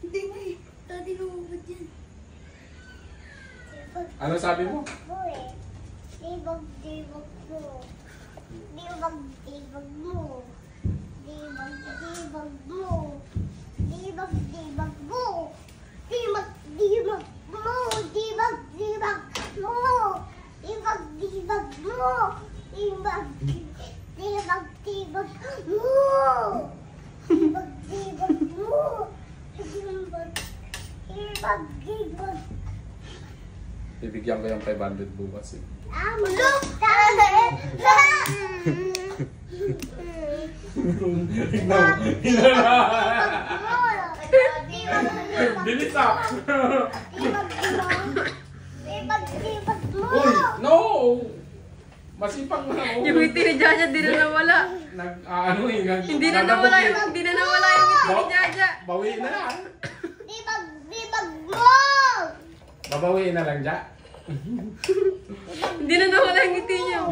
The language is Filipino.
Hindi mo eh. Dati lumubad yan. Ano sabi mo? Dibag-dibag mo. Dibag-dibag mo. Dibag-dibag mo. Dibag-dibag mo. Dibag-dibag mo. Dibag-dibag mo. Dibag-dibag mo. Dibag-dibag mo. Dibag-dibag mo. Dibag-dibag. Bibigyan ko yung 500 bukas eh. Look! Bilis ah! Dibag-dibag mo! Uy! No! Masipang na ako. Yung ngiti ni Jaja, di na nawala. Hindi na nawala yung ngiti ni Jaja. Bawiin na lang. Dibag-dibag mo! Babawiin na lang, Ja. Hindi na nawala yung ngiti niya.